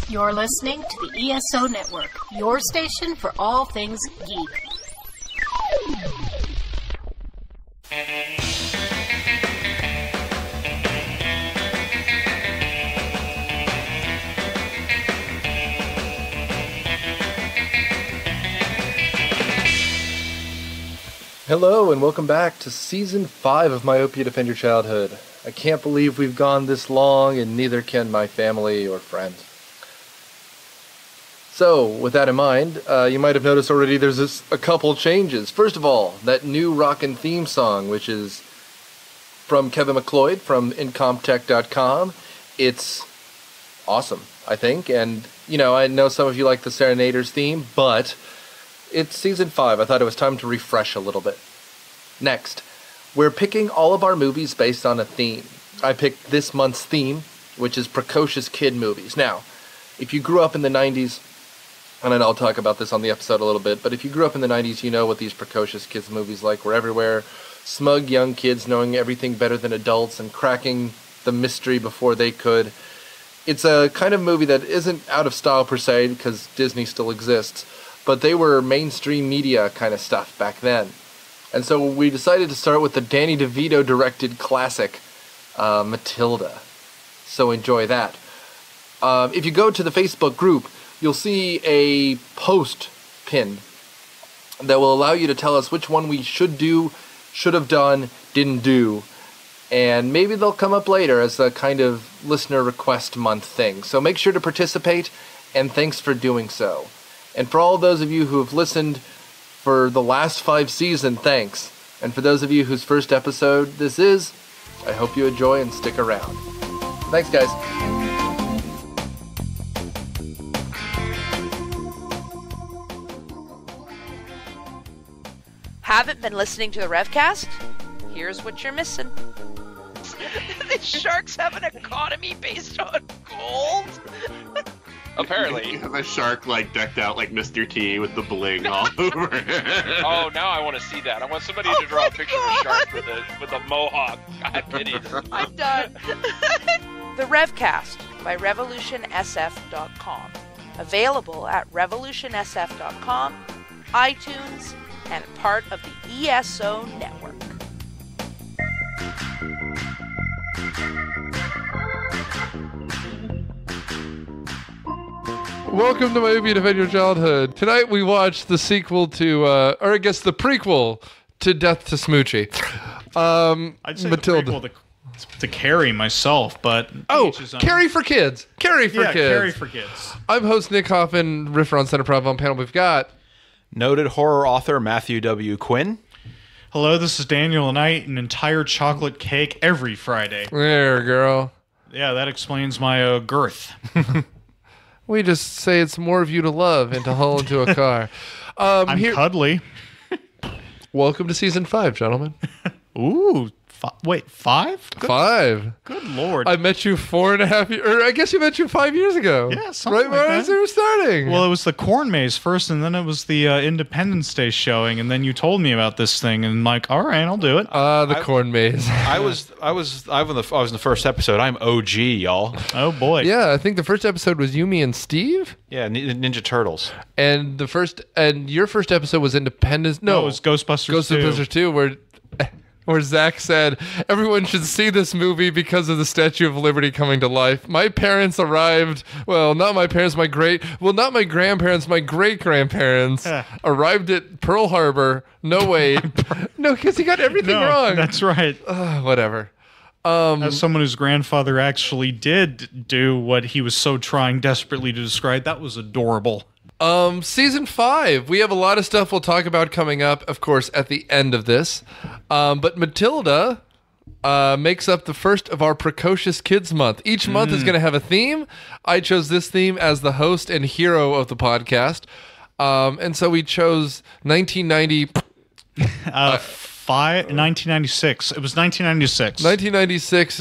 You're listening to the ESO Network, your station for all things geek. Hello and welcome back to Season 5 of Myopia Defend Your Childhood. I can't believe we've gone this long, and neither can my family or friends. So, with that in mind, you might have noticed already there's a couple changes. First of all, that new rockin' theme song, which is from Kevin MacLeod from Incomptech.com. It's awesome, I think, and, you know, I know some of you like the Serenaders theme, but it's Season 5. I thought it was time to refresh a little bit. Next, we're picking all of our movies based on a theme. I picked this month's theme, which is precocious kid movies. Now, if you grew up in the 90s, and I know I'll talk about this on the episode a little bit, but if you grew up in the 90s, you know what these precocious kids movies like were everywhere. Smug young kids knowing everything better than adults and cracking the mystery before they could. It's a kind of movie that isn't out of style per se, because Disney still exists, but they were mainstream media kind of stuff back then. And so we decided to start with the Danny DeVito directed classic, Matilda. So enjoy that. If you go to the Facebook group, you'll see a post pin that will allow you to tell us which one we should do, should have done, didn't do. And maybe they'll come up later as a kind of listener request month thing. So make sure to participate, and thanks for doing so. And for all those of you who have listened for the last 5 seasons, thanks. And for those of you whose first episode this is, I hope you enjoy and stick around. Thanks, guys. Haven't been listening to the Revcast? Here's what you're missing. The sharks have an economy based on gold? Apparently. The shark, like, decked out like Mr. T with the bling all over it. Oh, now I want to see that. I want somebody to draw a picture of a shark with a mohawk. God pity. I'm done. The Revcast by RevolutionSF.com. Available at RevolutionSF.com, iTunes, and part of the ESO Network. Welcome to Myopia Defend Your Childhood. Tonight we watched the sequel to, or I guess the prequel to Death to Smoochie. I'd say Matilda. the prequel to Carrie myself, but... Carrie for Kids. Carrie for Kids. Carrie for Kids. I'm host Nick Hoffman, Riffer on Cineprov. On panel we've got... Noted horror author Matthew W. Quinn. Hello, this is Daniel, and I eat an entire chocolate cake every Friday. There, girl. Yeah, that explains my girth. We just say it's more of you to love and to haul into a car. I'm cuddly. Welcome to Season 5, gentlemen. Ooh, wait, 5? 5. Good Lord. I met you 4.5 years, or I guess you met you 5 years ago. Yeah, something right as we were starting. Well, it was the Corn Maze first, and then it was the Independence Day showing, and then you told me about this thing, and I'm like, all right, I'll do it. The Corn Maze. I was in the first episode. I'm OG, y'all. Oh boy. Yeah, I think the first episode was you, me, and Steve. Yeah, Ninja Turtles. And your first episode was Independence. No, it was Ghostbusters 2. Ghostbusters 2, where Zach said, everyone should see this movie because of the Statue of Liberty coming to life. My parents arrived, well, not my parents, not my grandparents, my great-grandparents arrived at Pearl Harbor. No, wait. No, because he got everything wrong. That's right. Whatever. As someone whose grandfather actually did do what he was so trying desperately to describe, that was adorable. Season 5. We have a lot of stuff we'll talk about coming up, of course, at the end of this. But Matilda makes up the first of our Precocious Kids Month. Each month is going to have a theme. I chose this theme as the host and hero of the podcast. And so we chose 1990... 1996. It was 1996. 1996,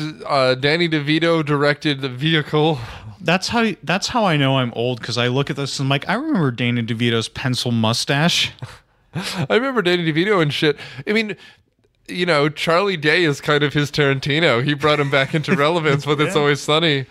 Danny DeVito directed the vehicle. That's how I know I'm old, because I look at this and I'm like, I remember Danny DeVito's pencil mustache. I remember Danny DeVito and shit. I mean, you know, Charlie Day is kind of his Tarantino. He brought him back into relevance with It's Always Sunny.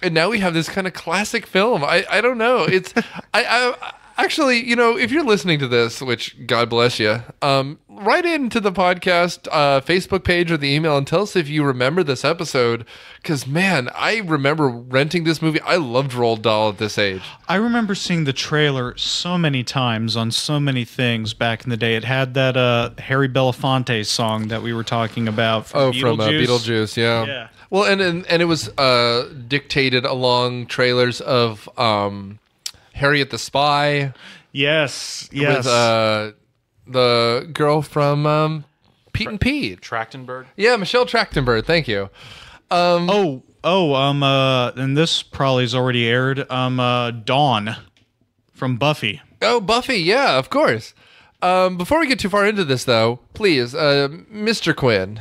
and now we have this kind of classic film. I don't know. It's I actually, if you're listening to this, which God bless you, write into the podcast Facebook page or the email and tell us if you remember this episode. Because, man, I remember renting this movie. I loved Roald Dahl at this age. I remember seeing the trailer so many times on so many things back in the day. It had that Harry Belafonte song that we were talking about from Beetlejuice. From Beetlejuice, yeah. Yeah. Well, and it was dictated along trailers of Harriet the Spy. Yes. With the girl from Pete and Pete. Trachtenberg? Yeah, Michelle Trachtenberg. Thank you. And this probably has already aired. Dawn from Buffy. Oh, Buffy. Yeah, of course. Before we get too far into this, though, please, Mr. Quinn.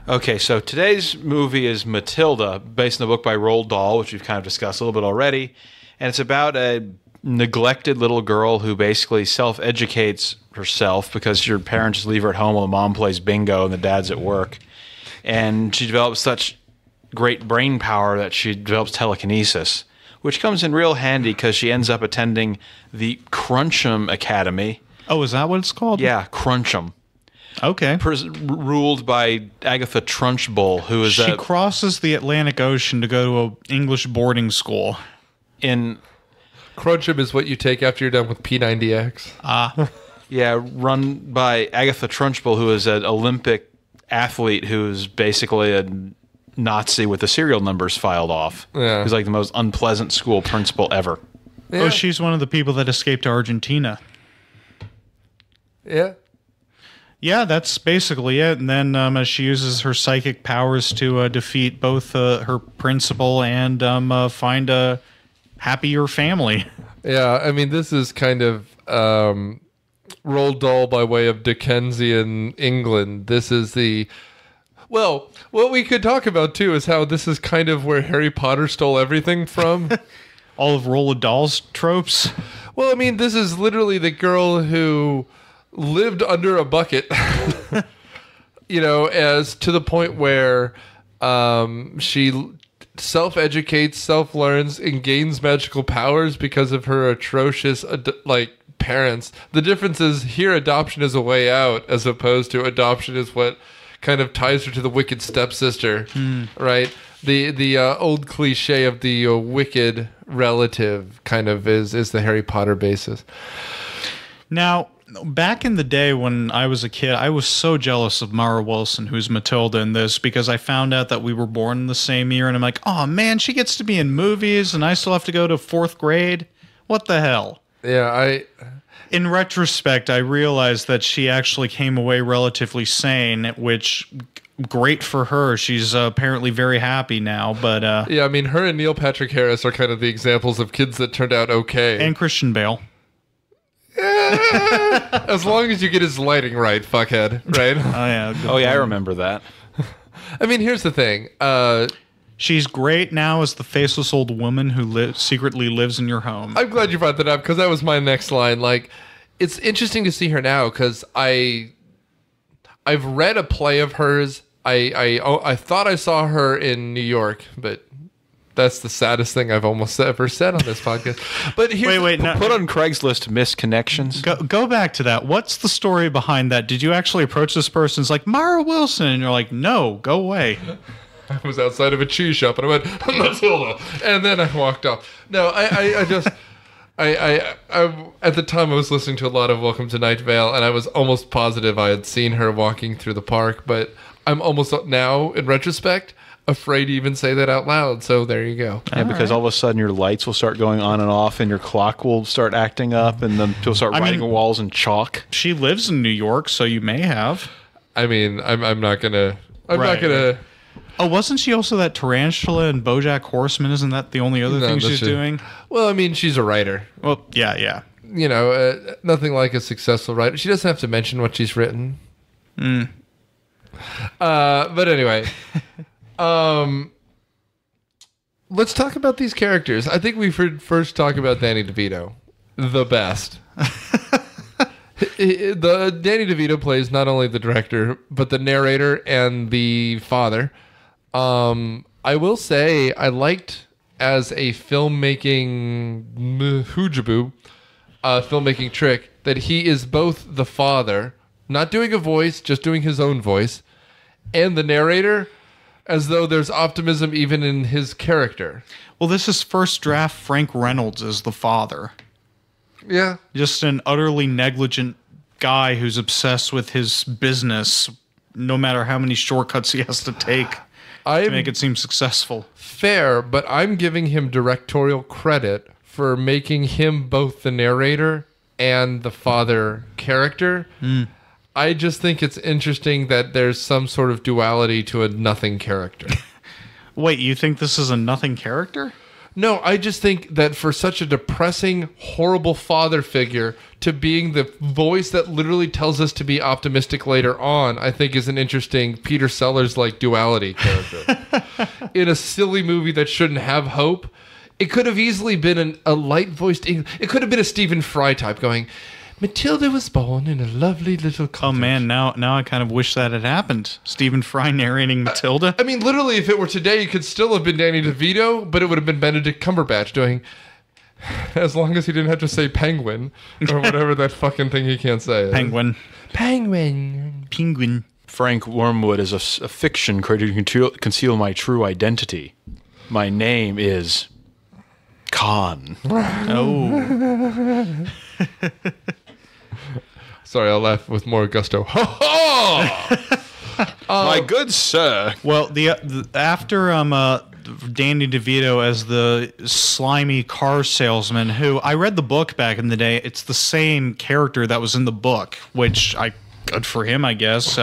Okay, so today's movie is Matilda, based on the book by Roald Dahl, which we've kind of discussed a little bit already. And it's about a neglected little girl who basically self-educates herself because her parents just leave her at home while the mom plays bingo and the dad's at work. And she develops such great brain power that she develops telekinesis, which comes in real handy because she ends up attending the Crunch'em Academy. Oh, is that what it's called? Yeah, Crunch'em. Okay. Ruled by Agatha Trunchbull, who is She crosses the Atlantic Ocean to go to an English boarding school. Crunch'em is what you take after you're done with P90X. Yeah, run by Agatha Trunchbull, who is an Olympic athlete who's basically a Nazi with the serial numbers filed off. Yeah. Who's like the most unpleasant school principal ever. Yeah. Oh, she's one of the people that escaped to Argentina. Yeah. Yeah, that's basically it. And then as she uses her psychic powers to defeat both her principal and find a happier family. Yeah, I mean, this is kind of Roald Dahl by way of Dickensian England. This is well, what we could talk about, too, is how this is kind of where Harry Potter stole everything from. All of Roald Dahl's tropes. Well, I mean, this is literally the girl who lived under a bucket, as to the point where she self-educates, self-learns, and gains magical powers because of her atrocious, parents. The difference is here adoption is a way out as opposed to adoption is what kind of ties her to the wicked stepsister, right? The old cliche of the wicked relative kind of is the Harry Potter basis. Now, back in the day when I was a kid, I was so jealous of Mara Wilson, who's Matilda in this, because I found out that we were born in the same year, and I'm like, oh man, she gets to be in movies, and I still have to go to 4th grade? What the hell? Yeah, In retrospect, I realized that she actually came away relatively sane, which, great for her. She's apparently very happy now, but... yeah, I mean, her and Neil Patrick Harris are kind of the examples of kids that turned out okay. And Christian Bale. As long as you get his lighting right, fuckhead, right? Oh yeah, I remember that. I mean, here's the thing. She's great now as the faceless old woman who secretly lives in your home. I'm glad you brought that up because that was my next line. Like, it's interesting to see her now because I've read a play of hers. I thought I saw her in New York, but that's the saddest thing I've almost ever said on this podcast. But here's Put on Craigslist misconnections. Go back to that. What's the story behind that? Did you actually approach this person? It's like, Mara Wilson. And you're like, no, go away. I was outside of a cheese shop and I went, Matilda. And then I walked off. No, I just... I at the time I was listening to a lot of Welcome to Night Vale, and I was almost positive I had seen her walking through the park, but I'm almost now, in retrospect, afraid to even say that out loud. So there you go. Yeah, because all of a sudden your lights will start going on and off, and your clock will start acting up, and then you'll start writing walls in chalk. She lives in New York, so you may have. I mean, I'm not gonna. Not gonna. Oh, wasn't she also that tarantula in BoJack Horseman? Isn't that the only other thing she's doing? Well, I mean, she's a writer. Well, yeah. You know, nothing like a successful writer. She doesn't have to mention what she's written. But anyway, let's talk about these characters. I think we first talk about Danny DeVito, the best. Danny DeVito plays not only the director, but the narrator and the father. I will say I liked as a filmmaking hoojaboo, filmmaking trick, that he is both the father, not doing a voice, just doing his own voice, and the narrator, as though there's optimism even in his character. Well, this is first draft Frank Reynolds as the father. Yeah. Just an utterly negligent guy who's obsessed with his business, no matter how many shortcuts he has to take to make it seem successful. Fair, but I'm giving him directorial credit for making him both the narrator and the father character. I just think it's interesting that there's some sort of duality to a nothing character. Wait, you think this is a nothing character? No, I just think that for such a depressing, horrible father figure to being the voice that literally tells us to be optimistic later on, I think is an interesting Peter Sellers-like duality character. In a silly movie that shouldn't have hope, it could have easily been a light-voiced... It could have been a Stephen Fry type going, Matilda was born in a lovely little cottage. Oh man, now I kind of wish that had happened. Stephen Fry narrating Matilda. I mean, literally, if it were today, it could still have been Danny DeVito, but it would have been Benedict Cumberbatch doing... As long as he didn't have to say penguin, or whatever that fucking thing he can't say. Penguin. Penguin. Frank Wormwood is a fiction created to conceal my true identity. My name is... Khan. Oh. Sorry, I'll laugh with more gusto. My good sir. Well, the after Danny DeVito as the slimy car salesman, who I read the book back in the day. It's the same character that was in the book, which good for him, I guess.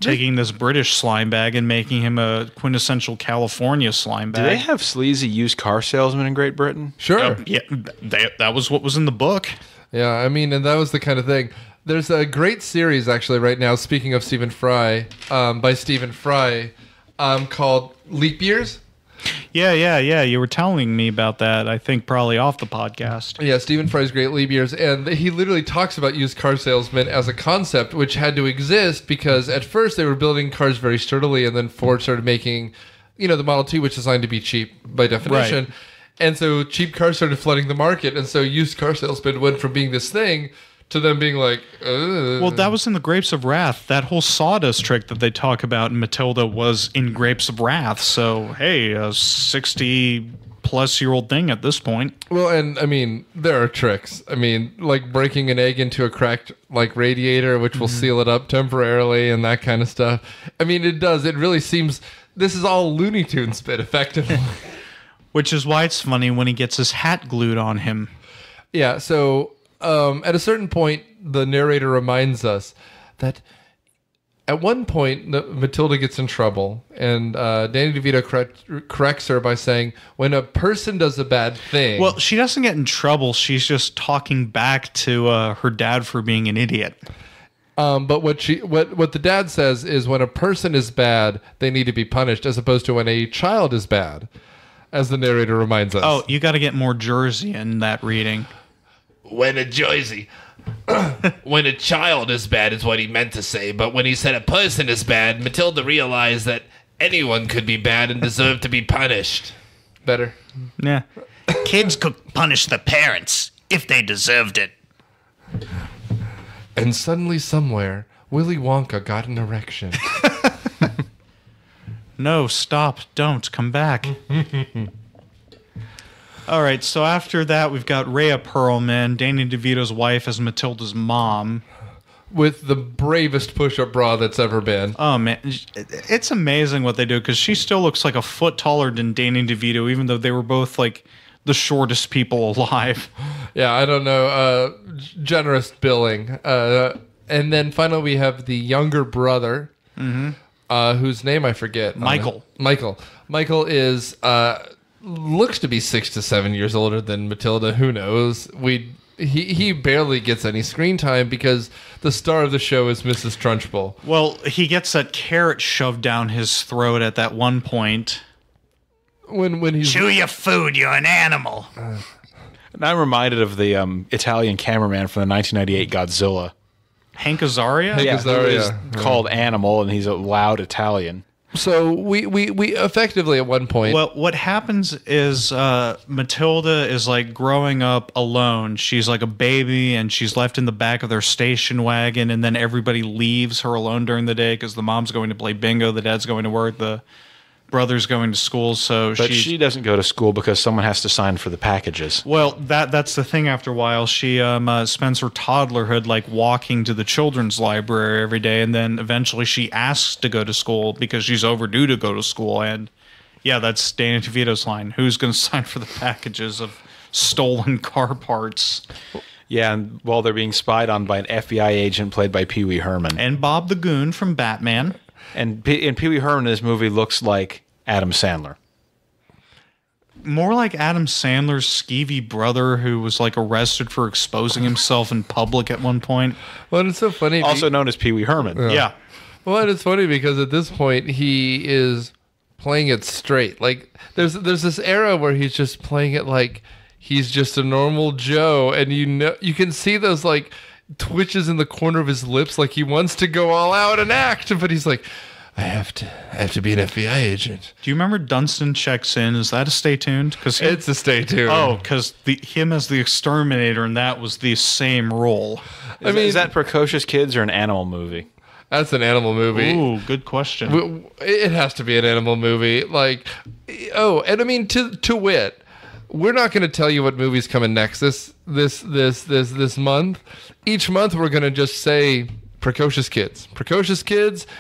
Taking this British slime bag and making him a quintessential California slime bag. Do they have sleazy used car salesmen in Great Britain? Sure. Yeah, that was what was in the book. Yeah, I mean, and that was the kind of thing. There's a great series, actually, right now, speaking of Stephen Fry, by Stephen Fry, called Leap Years. Yeah. You were telling me about that, I think, probably off the podcast. Yeah, Stephen Fry's great Leap Years, and he literally talks about used car salesmen as a concept which had to exist because at first they were building cars very sturdily, and then Ford started making, the Model T, which is designed to be cheap by definition. Right. And so cheap cars started flooding the market, and so used car salesmen went from being this thing to them being like, ugh. Well, that was in the Grapes of Wrath. That whole sawdust trick that they talk about in Matilda was in Grapes of Wrath. So, hey, a 60-plus-year-old thing at this point. Well, and, I mean, there are tricks. I mean, like breaking an egg into a cracked, radiator, which will seal it up temporarily and that kind of stuff. I mean, it does. It really seems... This is all Looney Tunes spit, effectively. Which is why it's funny when he gets his hat glued on him. Yeah, so... at a certain point, the narrator reminds us that at one point, Matilda gets in trouble, and Danny DeVito corrects her by saying, when a person does a bad thing... Well, she doesn't get in trouble. She's just talking back to her dad for being an idiot. But what the dad says is when a person is bad, they need to be punished, as opposed to when a child is bad, as the narrator reminds us. Oh, you got to get more Jersey in that reading. When a child is bad is what he meant to say, but when he said a person is bad, Matilda realized that anyone could be bad and deserve to be punished. Better. Yeah. Kids could punish the parents if they deserved it. And suddenly somewhere, Willy Wonka got an erection. No, stop. Don't. Come back. All right, so after that, we've got Rhea Perlman, Danny DeVito's wife, as Matilda's mom. With the bravest push-up bra that's ever been. Oh, man. It's amazing what they do, because she still looks like a foot taller than Danny DeVito, even though they were both, the shortest people alive. Yeah, I don't know. Generous billing. And then finally, we have the younger brother, whose name I forget. Michael. Michael is... looks to be 6 to 7 years older than Matilda. Who knows? He barely gets any screen time because the star of the show is Mrs. Trunchbull. Well, he gets that carrot shoved down his throat at that one point. When he's Chew your food, you're an animal. And I'm reminded of the Italian cameraman from the 1998 Godzilla. Hank Azaria? Hank Yeah, Azaria. who is called Animal, and he's a loud Italian. So we effectively at one point. Well, what happens is Matilda is like growing up alone. She's like a baby, and she's left in the back of their station wagon, and then everybody leaves her alone during the day because the mom's going to play bingo, the dad's going to work, the brother's going to school. But she doesn't go to school because someone has to sign for the packages. Well, that's the thing. After a while, she spends her toddlerhood like walking to the children's library every day, and then eventually she asks to go to school because she's overdue to go to school. And yeah, that's Danny DeVito's line. Who's going to sign for the packages of stolen car parts? Yeah, and while they're being spied on by an FBI agent played by Pee Wee Herman. And Bob the Goon from Batman. And Pee Wee Herman in this movie looks like Adam Sandler. More like Adam Sandler's skeevy brother who was like arrested for exposing himself in public at one point. Well, it's so funny. Also known as Pee Wee Herman. Yeah. Well, and it's funny because at this point he is playing it straight. Like there's this era where he's just playing it like he's just a normal Joe, and you can see those like twitches in the corner of his lips, like he wants to go all out and act, but he's like, I have to be an FBI agent. Do you remember Dunstan Checks In? Is that a Stay Tuned? It's a Stay Tuned. Oh, because him as the exterminator, and that was the same role. Is that Precocious Kids or an animal movie? That's an animal movie. Ooh, good question. It has to be an animal movie. Like, and I mean, to wit, we're not going to tell you what movie's coming next this month. Each month we're going to just say Precocious Kids,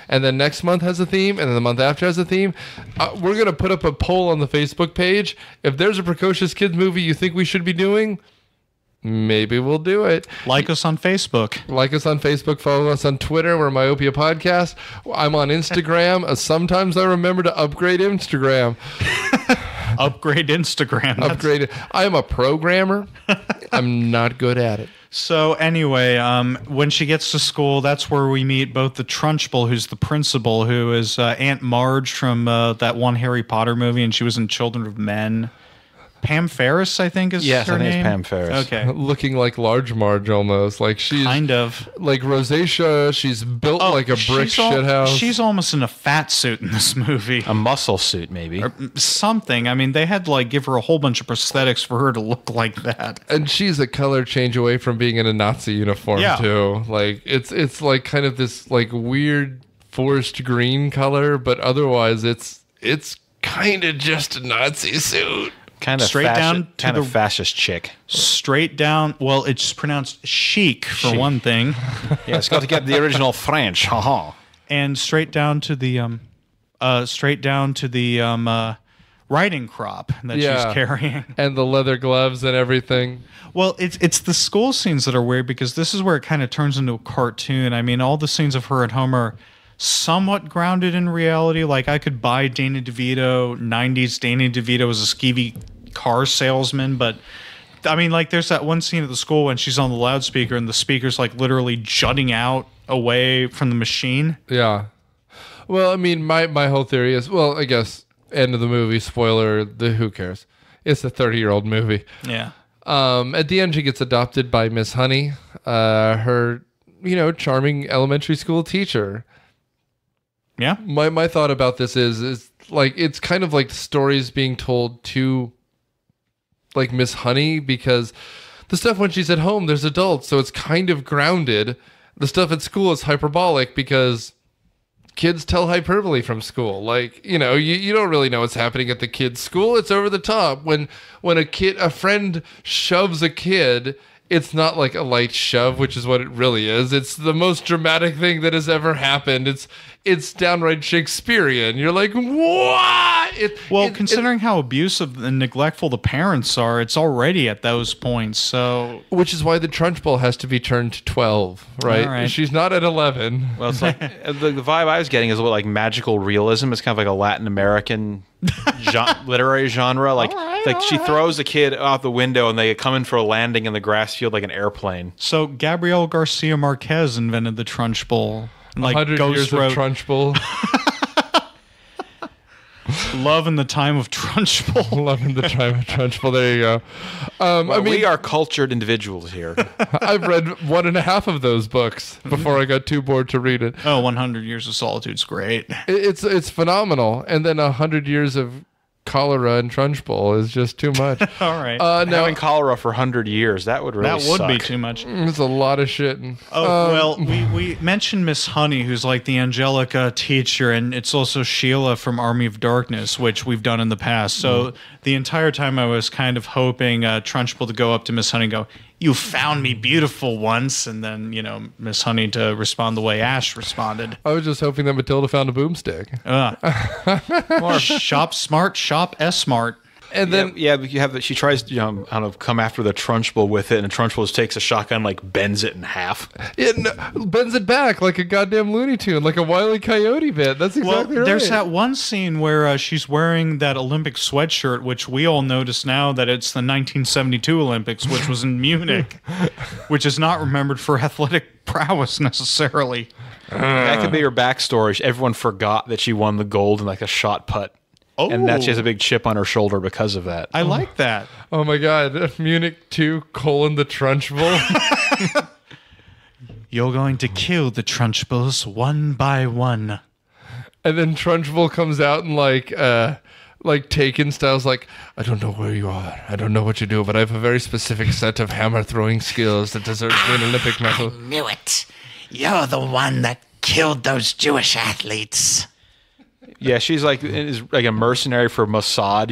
and then next month has a theme, and then the month after has a theme. We're going to put up a poll on the Facebook page. If there's a Precocious Kids movie you think we should be doing, maybe we'll do it. Like us on Facebook. Follow us on Twitter. We're Myopia Podcast. I'm on Instagram. Sometimes I remember to upgrade Instagram. Upgrade Instagram. Upgrade. I am a programmer. I'm not good at it. So anyway, when she gets to school, that's where we meet both the Trunchbull, who's the principal, who is Aunt Marge from that one Harry Potter movie, and she was in Children of Men. Pam Ferris, I think, is her name? Yes, Pam Ferris. Okay. Looking like Large Marge almost. Like she's kind of like rosacea. She's built like a brick shithouse. She's almost in a fat suit in this movie. A muscle suit, maybe. Or something. I mean, they had to like give her a whole bunch of prosthetics for her to look like that. And she's a color change away from being in a Nazi uniform too. Like it's like kind of this like weird forest green color, but otherwise it's kind of just a Nazi suit. Kind of fascist chick. Straight down. Well, it's pronounced chic for one thing. Yeah, it's got to get the original French. And straight down to the riding crop that she's carrying, and the leather gloves and everything. Well, it's the school scenes that are weird because this is where it kind of turns into a cartoon. I mean, all the scenes of her at home are somewhat grounded in reality. Like I could buy Danny DeVito, 90s Danny DeVito as a skeevy car salesman, but I mean, like there's that one scene at the school when she's on the loudspeaker and the speaker's like literally jutting out away from the machine. Yeah. Well, I mean, my whole theory is, well, I guess end of the movie, spoiler, who cares? It's a 30-year-old movie. Yeah. At the end she gets adopted by Miss Honey, her, charming elementary school teacher. Yeah. My thought about this is like it's kind of like stories being told to like Miss Honey, because the stuff when she's at home, there's adults, so it's kind of grounded. The stuff at school is hyperbolic because kids tell hyperbole from school. Like, you don't really know what's happening at the kid's school. It's over the top. When a friend shoves a kid, it's not like a light shove, which is what it really is. It's the most dramatic thing that has ever happened. It's downright Shakespearean. You're like, what? Considering how abusive and neglectful the parents are, it's already at those points. So, which is why the Trunchbull has to be turned to 12, right? All right. She's not at 11. Well, it's like the vibe I was getting is a little like magical realism. It's kind of like a Latin American literary genre. Like she throws a kid out the window and they come in for a landing in the grass field like an airplane. So Gabriel Garcia Marquez invented the Trunchbull. Like 100 years of Trunchbull. Love in the Time of Trunchbull. Love in the Time of Trunchbull. There you go. I mean, we are cultured individuals here. I've read 1.5 of those books before I got too bored to read it. Oh, 100 Years of Solitude's great. It's phenomenal. And then 100 years of cholera and Trunchbull is just too much. All right. Now, having cholera for 100 years, that would really suck. Be too much. It's a lot of shit. Well, we mentioned Miss Honey, who's like the Angelica teacher, and it's also Sheila from Army of Darkness, which we've done in the past. So the entire time I was kind of hoping Trunchbull to go up to Miss Honey and go, "You found me beautiful once," and then, Miss Honey to respond the way Ash responded. I was just hoping that Matilda found a boomstick. More shop smart, shop S-smart. And then you have that. She tries to, I don't know, come after the Trunchbull with it, and the Trunchbull just takes a shotgun, like bends it in half. It bends it back like a goddamn Looney Tune, like a Wile E. Coyote bit. That's exactly right. There's that one scene where she's wearing that Olympic sweatshirt, which we all notice now that it's the 1972 Olympics, which was in Munich, which is not remembered for athletic prowess necessarily. That could be her backstory. Everyone forgot that she won the gold in like a shot put. Oh. And that she has a big chip on her shoulder because of that. I like that. Oh my God. Munich 2, the Trunchbull. You're going to kill the Trunchbulls one by one. And then Trunchbull comes out and like Taken styles, like, "I don't know where you are. I don't know what you do, but I have a very specific set of hammer throwing skills that deserves an Olympic medal." I knew it. You're the one that killed those Jewish athletes. Yeah, she's like a mercenary for Mossad.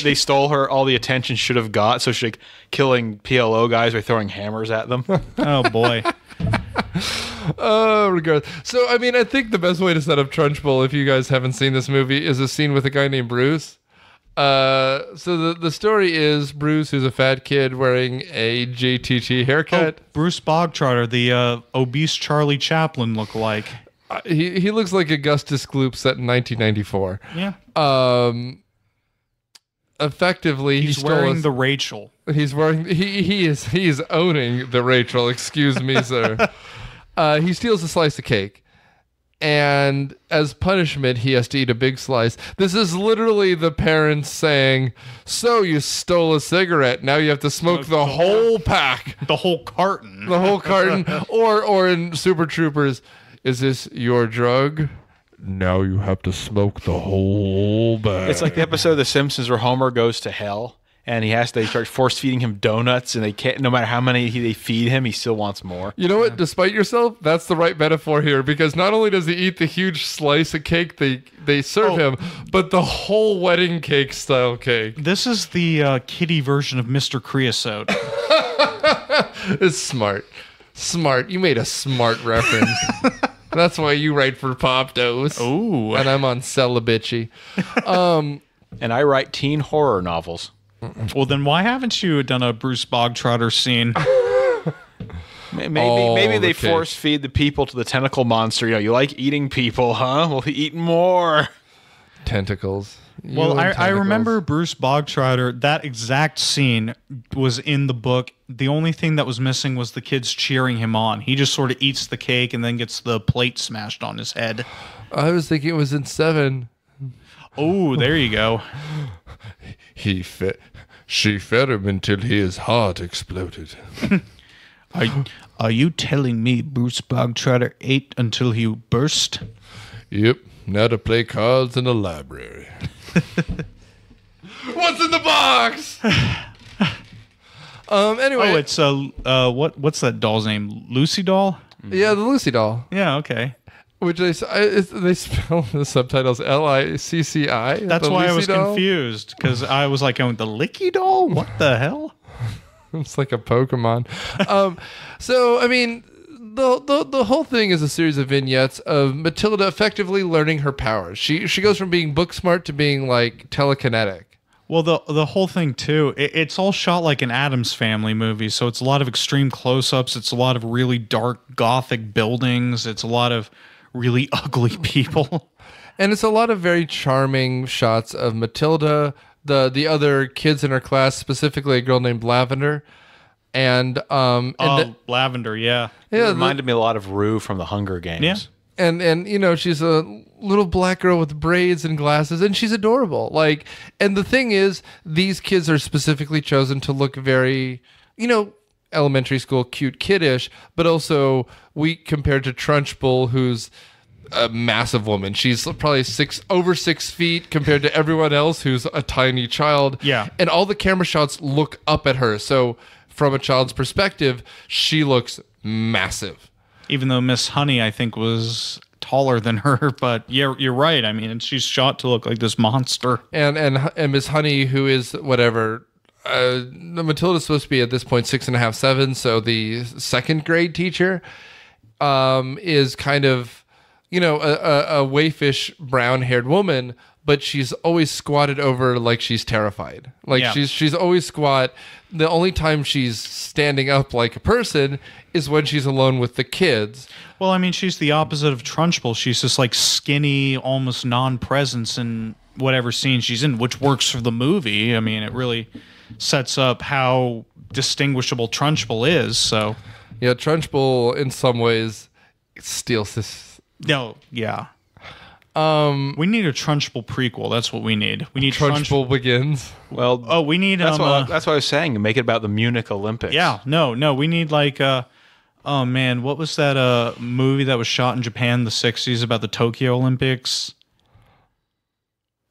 They stole her all the attention should have got, so she's like killing PLO guys by throwing hammers at them. Oh boy. Regardless. So, I mean, I think the best way to set up Trunchbull, if you guys haven't seen this movie, is a scene with a guy named Bruce. So the story is Bruce, who's a fat kid wearing a JTT haircut. Oh, Bruce Bogtrotter, the obese Charlie Chaplin lookalike. He looks like Augustus Gloop set in 1994. Yeah. Effectively, he's wearing the Rachel. He's wearing he is owning the Rachel. Excuse me, sir. He steals a slice of cake, and as punishment, he has to eat a big slice. This is literally the parents saying, "So you stole a cigarette. Now you have to smoke the whole pack, the whole carton, the whole carton." Or in Super Troopers, "Is this your drug? Now you have to smoke the whole bag." It's like the episode of The Simpsons where Homer goes to hell, and they start force feeding him donuts, and they can't. No matter how many they feed him, he still wants more. You know what? Despite yourself, that's the right metaphor here, because not only does he eat the huge slice of cake they serve him, but the whole wedding cake style cake. This is the kiddie version of Mr. Creosote. It's smart. You made a smart reference. That's why you write for Pop Dose. Ooh. And I'm on Celibici. And I write teen horror novels. Well, then why haven't you done a Bruce Bogtrotter scene? Maybe they force feed the people to the tentacle monster. You like eating people, huh? Well, eat more. Tentacles. Well, I remember Bruce Bogtrotter, that exact scene was in the book. The only thing that was missing was the kids cheering him on. He just sort of eats the cake and then gets the plate smashed on his head. I was thinking it was in 7. Oh, there you go. She fed him until his heart exploded. Are you telling me Bruce Bogtrotter ate until he burst? Yep. Now to play cards in the library. What's in the box? Anyway. Oh, it's what's that doll's name? Lucy Doll? Yeah, the Lucy Doll. Yeah, okay. Which they spell the subtitles Licci. That's why I was confused, because I was like, "Oh, the Licky Doll? What the hell?" It's like a Pokemon. So I mean, the whole thing is a series of vignettes of Matilda effectively learning her powers. She goes from being book smart to being like telekinetic. Well, the whole thing too, it's all shot like an Addams Family movie, so it's a lot of extreme close-ups. It's a lot of really dark Gothic buildings. It's a lot of really ugly people. And it's a lot of very charming shots of Matilda, the other kids in her class, specifically a girl named Lavender. And Lavender, yeah. It reminded me a lot of Rue from the Hunger Games. Yeah. And you know, she's a little black girl with braids and glasses, and she's adorable. Like, and the thing is, these kids are specifically chosen to look very, you know, elementary school cute kiddish, but also weak compared to Trunchbull, who's a massive woman. She's probably over 6 feet compared to everyone else who's a tiny child. Yeah. And all the camera shots look up at her. So from a child's perspective, she looks massive. Even though Miss Honey, I think, was taller than her, but yeah, you're right. I mean, she's shot to look like this monster. And Miss Honey, who is whatever, Matilda's supposed to be at this point 6.5, 7. So the second grade teacher is kind of, you know, a waifish brown-haired woman, but she's always squatted over like she's terrified. Like she's always squat. The only time she's standing up like a person is when she's alone with the kids. Well, I mean, she's the opposite of Trunchbull. She's just like skinny, almost non-presence in whatever scene she's in, which works for the movie. I mean, it really sets up how distinguishable Trunchbull is. So, yeah, Trunchbull in some ways steals this. No, yeah. We need a Trunchbull prequel. That's what we need. We need Trunchbull Begins. Well, we need. That's what I was saying. Make it about the Munich Olympics. Yeah, no. We need like. Oh man, what was that movie that was shot in Japan in the '60s about the Tokyo Olympics?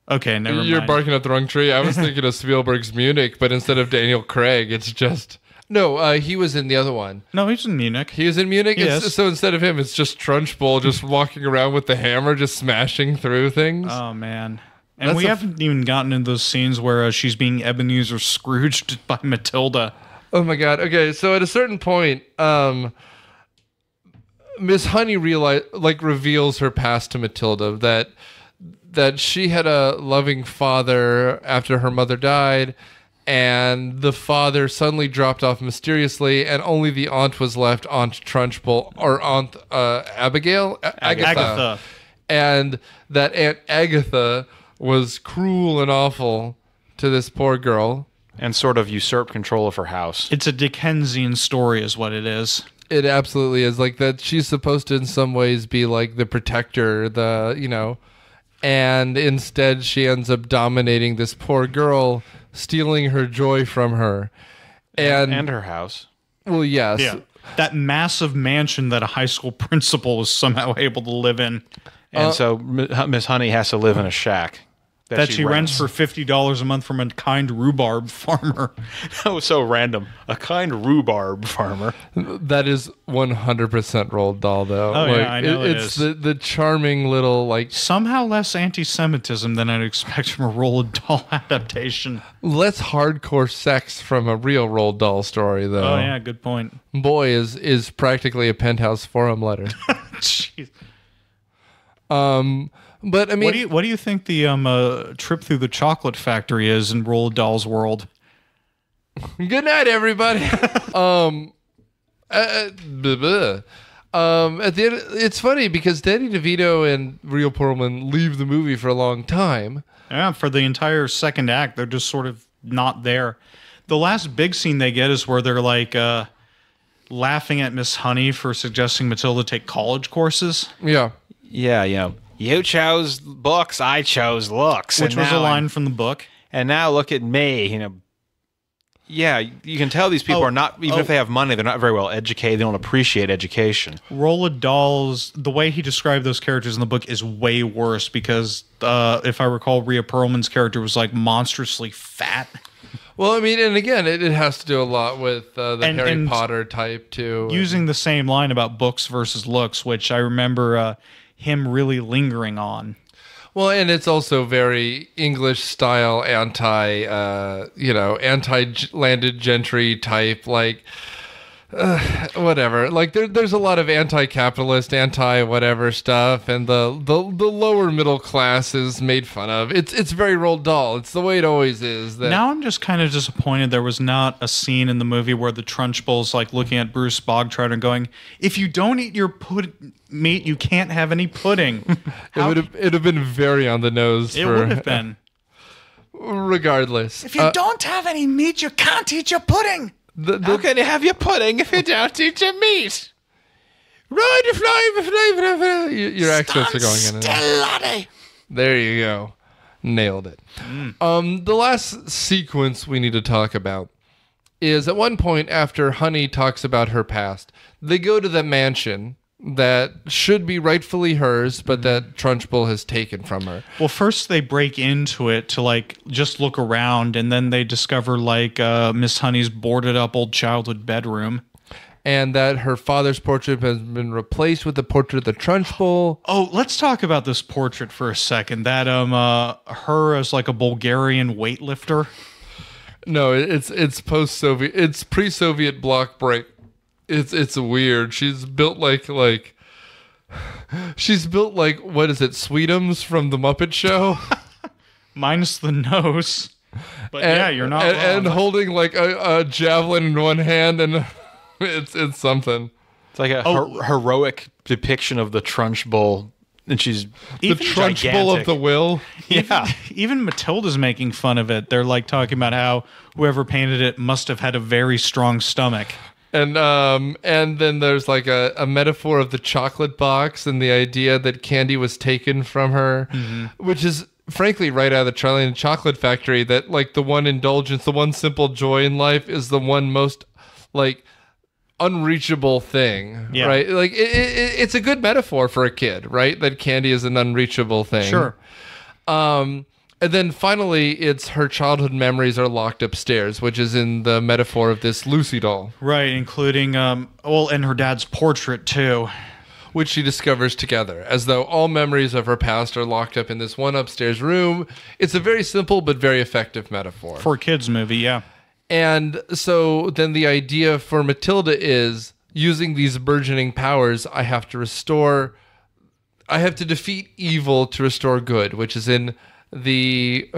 Okay, never mind. You're barking up the wrong tree. I was thinking of Spielberg's Munich, but instead of Daniel Craig, it's just. No, he was in the other one. No, he's in Munich. He was in Munich? Yes. So instead of him, it's just Trunchbull just walking around with the hammer, just smashing through things. Oh, man. And we haven't even gotten into those scenes where she's being Ebenezer Scrooged by Matilda. Oh, my God. Okay, so at a certain point, Miss Honey reveals her past to Matilda, that she had a loving father after her mother died, and the father suddenly dropped off mysteriously, and only the aunt was left, Aunt Trunchbull, or Aunt Abigail? Agatha. And that Aunt Agatha was cruel and awful to this poor girl. And sort of usurped control of her house. It's a Dickensian story is what it is. It absolutely is. Like that she's supposed to in some ways be like the protector, and instead she ends up dominating this poor girl, stealing her joy from her. And her house. Well, yes. Yeah. That massive mansion that a high school principal was somehow able to live in. And so Miss Honey has to live in a shack. That she rents for $50 a month from a kind rhubarb farmer. That was so random. A kind rhubarb farmer. That is 100% Roald Dahl, though. Oh, yeah, I know it's the charming little, like... Somehow less anti-Semitism than I'd expect from a Roald Dahl adaptation. Less hardcore sex from a real Roald Dahl story, though. Oh, yeah, good point. Boy is practically a Penthouse Forum letter. Jeez. But I mean, what do you think the trip through the chocolate factory is in Roald Dahl's world? Good night, everybody. At the end, it's funny because Danny DeVito and Rhea Perlman leave the movie for a long time. Yeah, for the entire second act, they're just sort of not there. The last big scene they get is where they're like laughing at Miss Honey for suggesting Matilda take college courses. Yeah. Yeah. You chose books, I chose looks. Which was a line from the book. And now look at me, Yeah, you can tell these people are not, even if they have money, they're not very well educated. They don't appreciate education. Roald Dahl's, the way he described those characters in the book is way worse because, if I recall, Rhea Perlman's character was like monstrously fat. Well, I mean, and again, it has to do a lot with the Harry Potter type, too. Using the same line about books versus looks, which I remember him really lingering on. Well, and it's also very English style, anti-landed gentry type, like, whatever. Like, there's a lot of anti-capitalist, anti-whatever stuff, and the lower middle class is made fun of. It's very Roald Dahl. It's the way it always is. Now I'm just kind of disappointed there was not a scene in the movie where the Trunchbull's like looking at Bruce Bogtrotter and going, "If you don't eat your meat, you can't have any pudding." It'd have been very on the nose. It would have been. Regardless. If you don't have any meat, you can't eat your pudding. How can you have your pudding if you don't eat your meat? Your accents are going in and out. There you go. Nailed it. The last sequence we need to talk about is at one point after Honey talks about her past, they go to the mansion that should be rightfully hers, but that Trunchbull has taken from her. Well, first they break into it to like just look around, and then they discover like Miss Honey's boarded up old childhood bedroom. And that her father's portrait has been replaced with the portrait of the Trunchbull. Oh, let's talk about this portrait for a second. That her as like a Bulgarian weightlifter. No, it's post-Soviet. It's pre-Soviet bloc break. It's weird. She's built like she's built like, what is it, Sweetums from the Muppet Show? Minus the nose. But yeah, you're not wrong. And holding like a javelin in one hand, and it's something. It's like a heroic depiction of the Trunchbull, and she's the Trunchbull of the will. Yeah, even Matilda's making fun of it. They're like talking about how whoever painted it must have had a very strong stomach. And then there's like a metaphor of the chocolate box and the idea that candy was taken from her, which is frankly right out of the Charlie and the Chocolate Factory. That like the one indulgence, the one simple joy in life is the one most like unreachable thing, right? Like it's a good metaphor for a kid, right? That candy is an unreachable thing. Sure. And then finally, it's her childhood memories are locked upstairs, which is in the metaphor of this Lucy doll. Right, including, and her dad's portrait, too. Which she discovers together, as though all memories of her past are locked up in this one upstairs room. It's a very simple but very effective metaphor. For a kid's movie, yeah. And so then the idea for Matilda is, using these burgeoning powers, I have to defeat evil to restore good, which is in the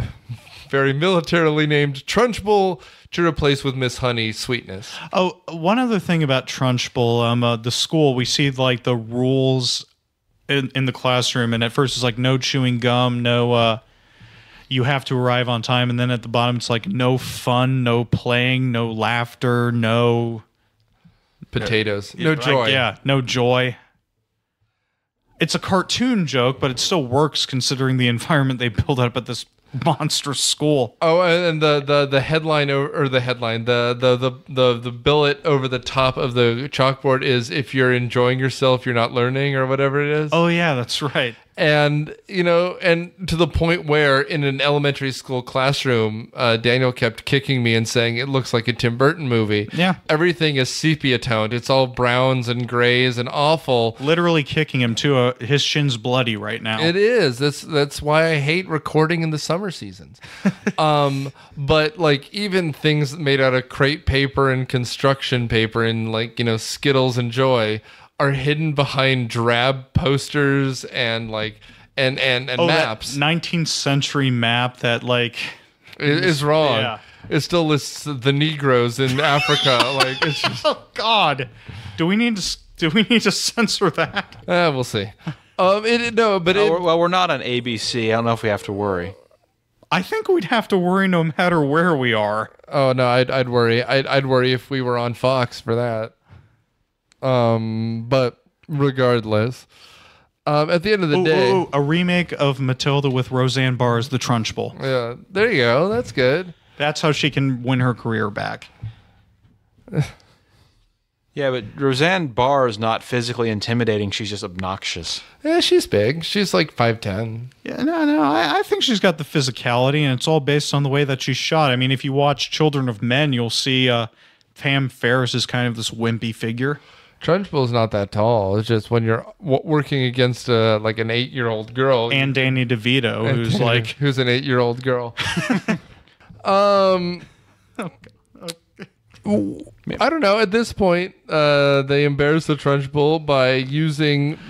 very militarily named Trunchbull to replace with Miss Honey Sweetness. Oh, one other thing about Trunchbull, the school, we see like the rules in the classroom, and at first it's like no chewing gum, no you have to arrive on time, and then at the bottom it's like no fun, no playing, no laughter, no potatoes, no joy. Yeah, no joy. It's a cartoon joke, but it still works considering the environment they build up at this monstrous school. Oh, and the headline or the headline, the billet over the top of the chalkboard is, if you're enjoying yourself, you're not learning, or whatever it is. Oh yeah, that's right. And, and to the point where in an elementary school classroom, Daniel kept kicking me and saying, it looks like a Tim Burton movie. Yeah. Everything is sepia toned. It's all browns and grays and awful. Literally kicking him too. His shin's bloody right now. It is. That's why I hate recording in the summer seasons. But like even things made out of crepe paper and construction paper and like, Skittles and Joy are hidden behind drab posters and like and maps. That 19th century map that like is wrong. Yeah. It still lists the Negroes in Africa. Like it's just, oh God, do we need to censor that? We'll see. Well, we're not on ABC. I don't know if we have to worry. I think we'd have to worry no matter where we are. Oh no, I'd worry. I'd worry if we were on Fox for that. But regardless, at the end of the day, a remake of Matilda with Roseanne Barr as the Trunchbull. Yeah, there you go. That's good. That's how she can win her career back. Yeah, but Roseanne Barr is not physically intimidating. She's just obnoxious. Yeah, she's big. She's like 5'10". Yeah, no. I think she's got the physicality, and it's all based on the way that she's shot. I mean, if you watch Children of Men, you'll see Pam Ferris is kind of this wimpy figure. Trunchbull's not that tall. It's just when you're working against like an 8-year-old girl. And Danny DeVito, who's an 8-year-old girl. I don't know. At this point, they embarrass the Trunchbull by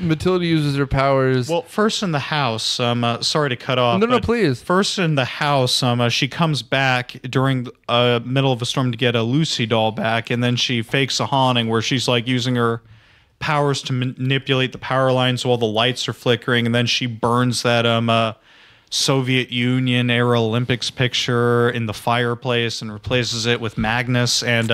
Matilda uses her powers. Well, first in the house, sorry to cut off. No, please. First in the house, she comes back during the middle of a storm to get a Lucy doll back, and then she fakes a haunting where she's like using her powers to manipulate the power lines while the lights are flickering, and then she burns that Soviet Union era Olympics picture in the fireplace and replaces it with Magnus, and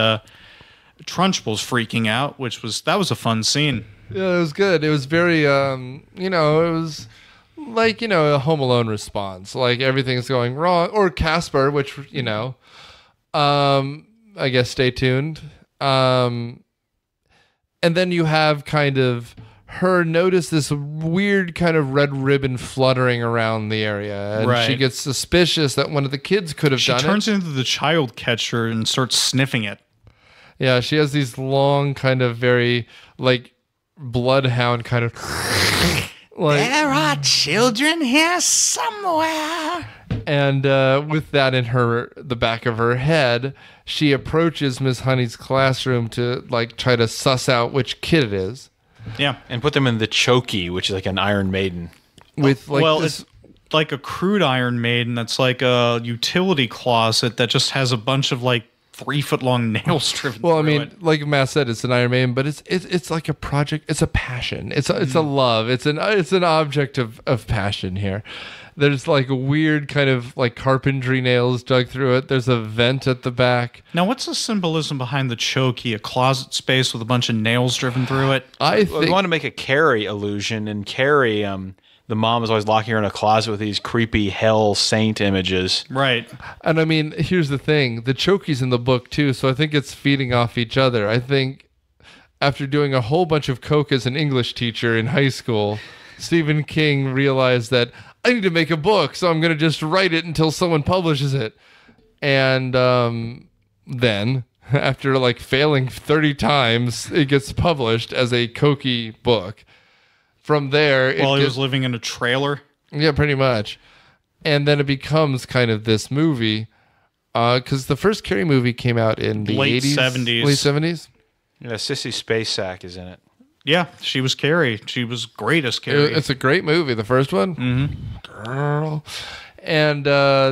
Trunchbull's freaking out, that was a fun scene. Yeah, it was good. It was very, it was like, a Home Alone response. Like everything's going wrong. Or Casper, which, I guess stay tuned. And then you have kind of her notice this weird kind of red ribbon fluttering around the area. And she gets suspicious that one of the kids could have done it. She turns into the child catcher and starts sniffing it. Yeah, she has these long kind of very, like, bloodhound kind of... like, there are children here somewhere. And with that in the back of her head, she approaches Miss Honey's classroom to, like, try to suss out which kid it is. Yeah, and put them in the chokey, which is like an Iron Maiden. With like it's like a crude Iron Maiden that's like a utility closet that just has a bunch of like 3-foot-long nails driven well, I through mean, it. like Matt said, it's an Iron Maiden, but it's like a project. It's a passion. It's a love. It's an object of passion here. There's like a weird kind of like carpentry nails dug through it. There's a vent at the back. Now, what's the symbolism behind the chokey? A closet space with a bunch of nails driven through it? I want to make a Carrie illusion, and Carrie, the mom is always locking her in a closet with these creepy hell saint images. Right. And I mean, here's the thing. The chokey's in the book too, so I think it's feeding off each other. I think after doing a whole bunch of coke as an English teacher in high school, Stephen King realized that I need to make a book, so I'm going to just write it until someone publishes it. And then, after like failing 30 times, it gets published as a cokey book. From there... While he was living in a trailer? Yeah, pretty much. And then it becomes kind of this movie, because the first Carrie movie came out in the late 80s? 70s. Late 70s? Yeah, Sissy Spacek is in it. Yeah, she was Carrie. She was great as Carrie. It's a great movie, the first one. Mm-hmm. Girl. And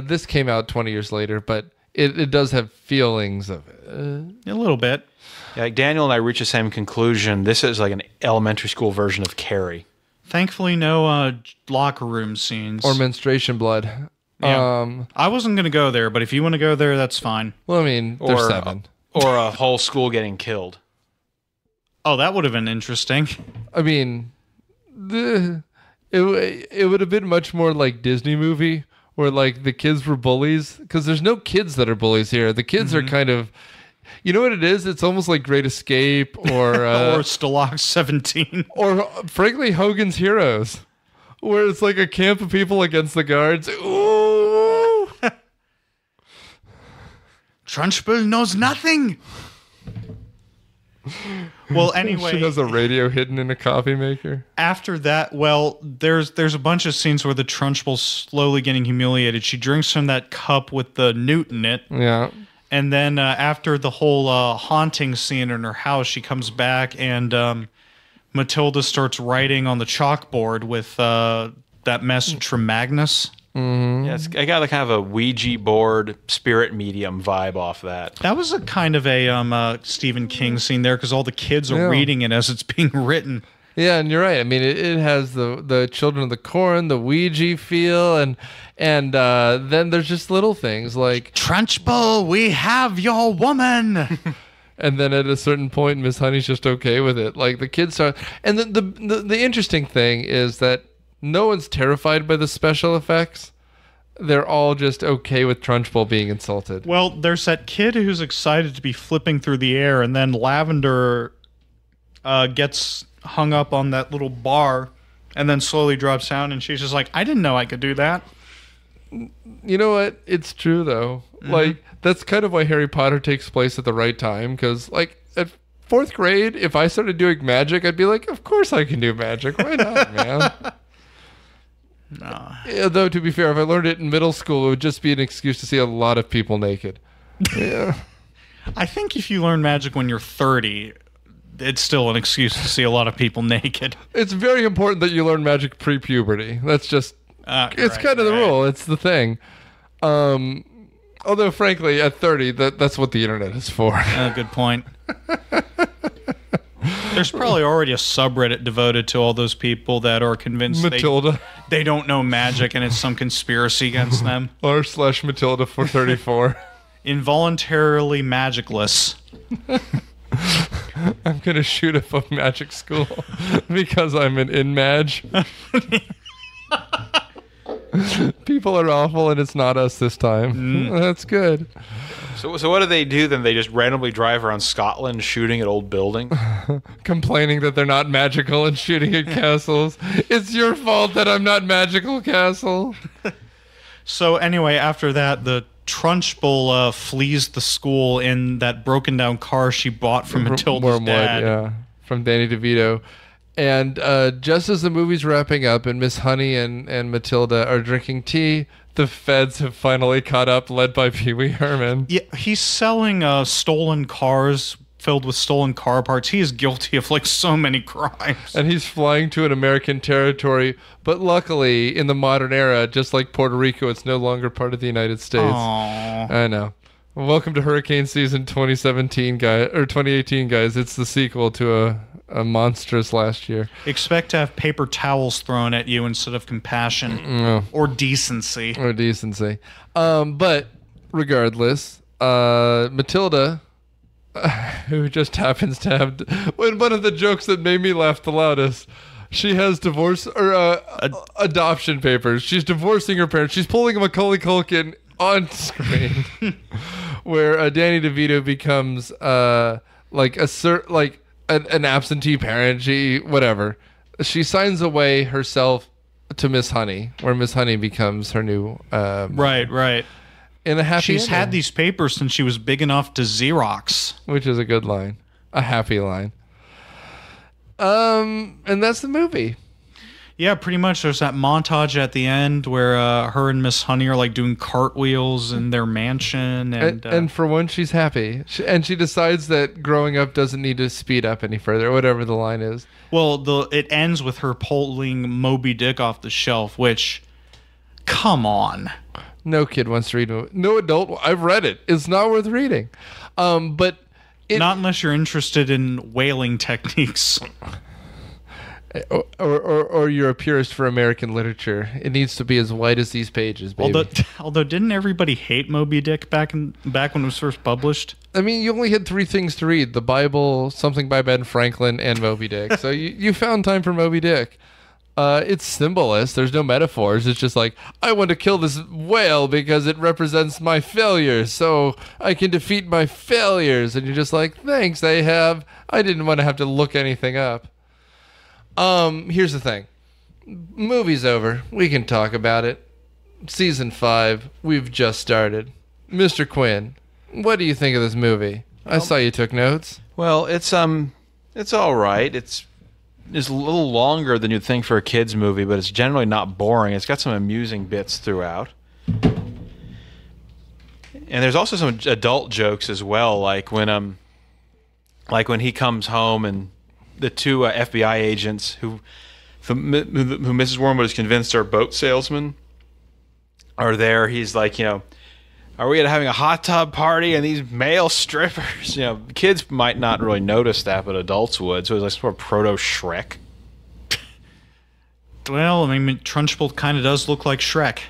this came out 20 years later, but it does have feelings of it. A little bit. Yeah, like Daniel and I reached the same conclusion. This is like an elementary school version of Carrie. Thankfully, no locker room scenes. Or menstruation blood. Yeah. I wasn't going to go there, but if you want to go there, that's fine. Well, I mean, there's 7. Or a whole school getting killed. Oh, that would have been interesting. I mean, it would have been much more like Disney movie where like the kids were bullies, because there's no kids that are bullies here. The kids are kind of, you know what it is? It's almost like Great Escape or or Stalag 17 or frankly Hogan's Heroes, where it's like a camp of people against the guards. Ooh. Trunchbull knows nothing. Well, anyway, she has a radio hidden in a coffee maker. After that, well, there's a bunch of scenes where the Trunchbull's slowly getting humiliated. She drinks from that cup with the newt in it. Yeah. And then after the whole haunting scene in her house, she comes back and Matilda starts writing on the chalkboard with that message from Magnus. Mm-hmm. Yeah, I got a kind of a Ouija board spirit medium vibe off that. That was a kind of a Stephen King scene there, because all the kids are reading it as it's being written. Yeah, and you're right. I mean, it has the Children of the Corn, the Ouija feel, and then there's just little things like Trunchbull, we have your woman. And then at a certain point, Miss Honey's just okay with it. Like the kids are, and the interesting thing is that no one's terrified by the special effects. They're all just okay with Trunchbull being insulted. Well, there's that kid who's excited to be flipping through the air, and then Lavender gets hung up on that little bar and then slowly drops down, and she's just like, I didn't know I could do that. You know what? It's true, though. Mm-hmm. Like, that's kind of why Harry Potter takes place at the right time, because, like, at 4th grade, if I started doing magic, I'd be like, of course I can do magic. Why not, man? No. Yeah, though, to be fair, if I learned it in middle school, it would just be an excuse to see a lot of people naked. Yeah. I think if you learn magic when you're 30, it's still an excuse to see a lot of people naked. It's very important that you learn magic pre-puberty. That's just, it's kind of the rule. It's the thing. Although, frankly, at 30, that's what the internet is for. Good point. There's probably already a subreddit devoted to all those people that are convinced Matilda. They don't know magic and it's some conspiracy against them. r/Matilda 434. Involuntarily magicless. I'm going to shoot up a magic school because I'm an in-mage. People are awful, and it's not us this time. That's good. So what do they do then? They just randomly drive around Scotland shooting at old buildings? Complaining that they're not magical and shooting at castles. It's your fault that I'm not magical, castle. So anyway, after that, the Trunchbull flees the school in that broken down car she bought from Matilda's dad. Yeah, from Danny DeVito. And just as the movie's wrapping up and Miss Honey and Matilda are drinking tea, the feds have finally caught up, led by Pee Wee Herman. Yeah, he's selling stolen cars filled with stolen car parts. He is guilty of like so many crimes. And he's flying to an American territory, but luckily in the modern era, just like Puerto Rico, it's no longer part of the United States. Aww. I know. Welcome to hurricane season 2017, guys, or 2018, guys. It's the sequel to a monstrous last year. Expect to have paper towels thrown at you instead of compassion or decency. But regardless, Matilda, who just happens to have one of the jokes that made me laugh the loudest. She has divorce or adoption papers. She's divorcing her parents. She's pulling a Macaulay Culkin on screen, where Danny DeVito becomes an absentee parent. She signs away herself to Miss Honey, where Miss Honey becomes her new right. In a happy She's ending. had these papers since she was big enough to Xerox, which is a good line, a happy line. And that's the movie. Yeah, pretty much. There's that montage at the end where her and Miss Honey are like doing cartwheels in their mansion, and for once she's happy, she decides that growing up doesn't need to speed up any further, whatever the line is. Well, it ends with her pulling Moby Dick off the shelf, which, come on. No kid wants to read it. No adult. I've read it. It's not worth reading. But not unless you're interested in whaling techniques. Or you're a purist for American literature. It needs to be as white as these pages, baby. Although didn't everybody hate Moby Dick back when it was first published? I mean, you only had 3 things to read: the Bible, something by Ben Franklin, and Moby Dick. So you found time for Moby Dick. It's symbolist. There's no metaphors. It's just like, I want to kill this whale because it represents my failures, so I can defeat my failures. And you're just like, thanks, I didn't want to have to look anything up. Here's the thing. Movie's over. We can talk about it. Season 5. We've just started. Mr. Quinn, what do you think of this movie? I saw you took notes. Well, it's all right. It's a little longer than you'd think for a kids movie, but it's generally not boring. It's got some amusing bits throughout. And there's also some adult jokes as well, like when he comes home and the 2 FBI agents who Mrs. Wormwood is convinced are boat salesmen are there. He's like, are we having a hot tub party and these male strippers? Kids might not really notice that, but adults would. So it's like sort of proto Shrek. Well, I mean, Trunchbull kind of does look like Shrek.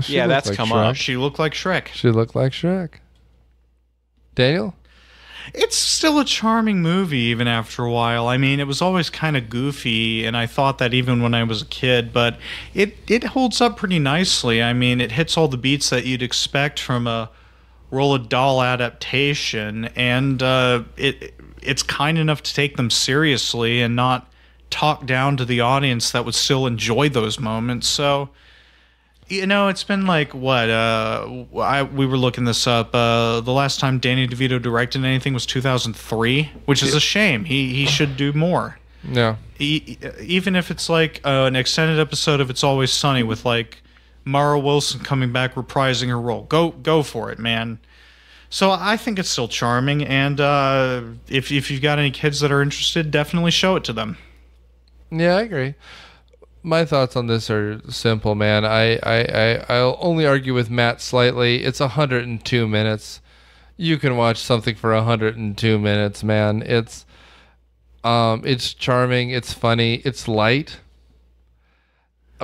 Yeah, that's like come Shrek. up. She looked like Shrek. She looked like Shrek. Daniel? It's still a charming movie even after a while. I mean, it was always kind of goofy, and I thought that even when I was a kid, but it holds up pretty nicely. I mean, it hits all the beats that you'd expect from a Roald Dahl adaptation, and it's kind enough to take them seriously and not talk down to the audience that would still enjoy those moments. So, it's been like, what? We were looking this up. The last time Danny DeVito directed anything was 2003, which is a shame. He should do more. Yeah. Even if it's like an extended episode of It's Always Sunny with like Mara Wilson coming back reprising her role. Go for it, man. So I think it's still charming, and if you've got any kids that are interested, definitely show it to them. Yeah, I agree. My thoughts on this are simple, man. I'll only argue with Matt slightly. It's 102 minutes. You can watch something for 102 minutes, man. It's charming. It's funny. It's light.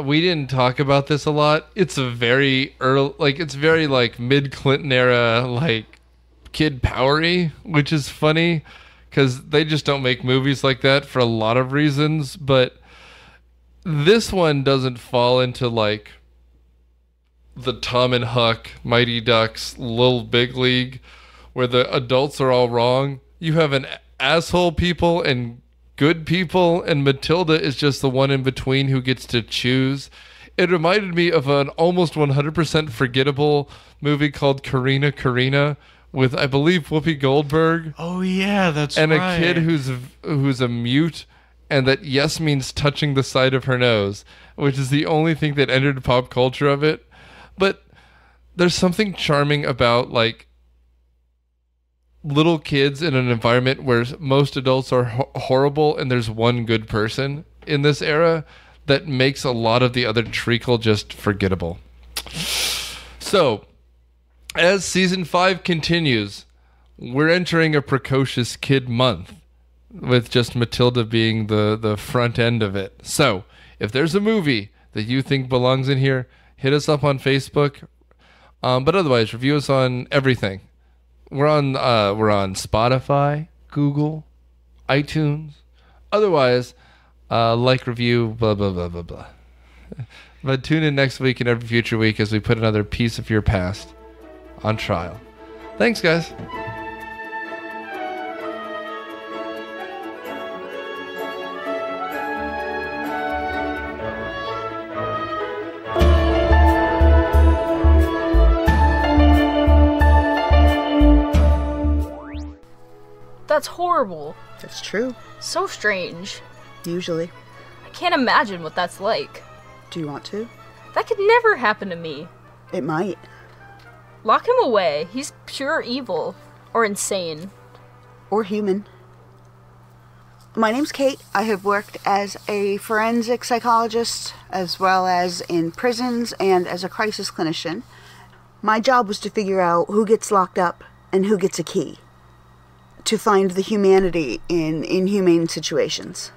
We didn't talk about this a lot. It's a very early, it's very mid-Clinton era, kid powery, which is funny. because they just don't make movies like that for a lot of reasons. But this one doesn't fall into like the Tom and Huck, Mighty Ducks, Little Big League, where the adults are all wrong. You have an asshole people and good people, and Matilda is just the one in between who gets to choose. It reminded me of an almost 100% forgettable movie called Karina, Karina, with, I believe, Whoopi Goldberg. Oh, yeah, that's and right. And a kid who's a mute, and that yes means touching the side of her nose, which is the only thing that entered pop culture of it. But there's something charming about, like, little kids in an environment where most adults are horrible and there's one good person in this era that makes a lot of the other treacle just forgettable. So, as season 5 continues, we're entering a precocious kid month, with just Matilda being the front end of it. So, if there's a movie that you think belongs in here, hit us up on Facebook. But otherwise, review us on everything. We're on Spotify, Google, iTunes. Otherwise, like, review, blah, blah, blah, blah, blah. But tune in next week and every future week as we put another piece of your past on trial. Thanks, guys. That's horrible. That's true. So strange. Usually. I can't imagine what that's like. Do you want to? That could never happen to me. It might. Lock him away. He's pure evil. Or insane. Or human. My name's Kate. I have worked as a forensic psychologist, as well as in prisons and as a crisis clinician. My job was to figure out who gets locked up and who gets a key, to find the humanity in inhumane situations.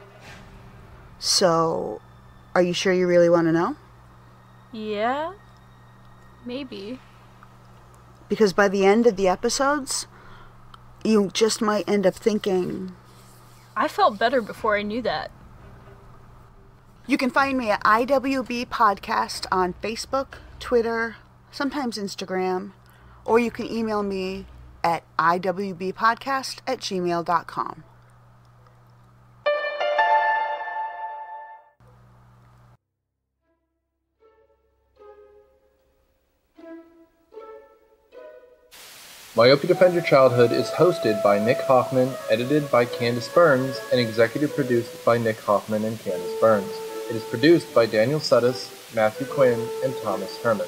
So, are you sure you really want to know? Yeah, maybe. Because by the end of the episodes, you just might end up thinking... I felt better before I knew that. You can find me at IWB Podcast on Facebook, Twitter, sometimes Instagram, or you can email me at iwbpodcast@gmail.com. Myopia Defend Your Childhood is hosted by Nick Hoffman, edited by Candice Burns, and executive produced by Nick Hoffman and Candice Burns. It is produced by Daniel Suddas, Matthew Quinn, and Thomas Herman.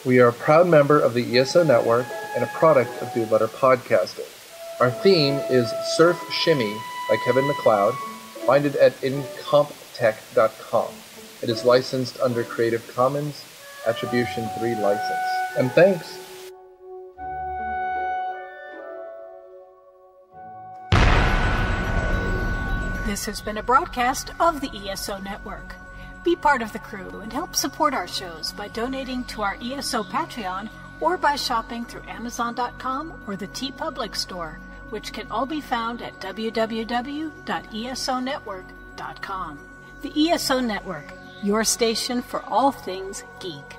We are a proud member of the ESO Network and a product of Dude Letter Podcasting. Our theme is Surf Shimmy by Kevin MacLeod. Find it at incomptech.com. It is licensed under Creative Commons Attribution 3 license. And thanks. This has been a broadcast of the ESO Network. Be part of the crew and help support our shows by donating to our ESO Patreon or by shopping through Amazon.com or the TeePublic store, which can all be found at www.esonetwork.com. The ESO Network, your station for all things geek.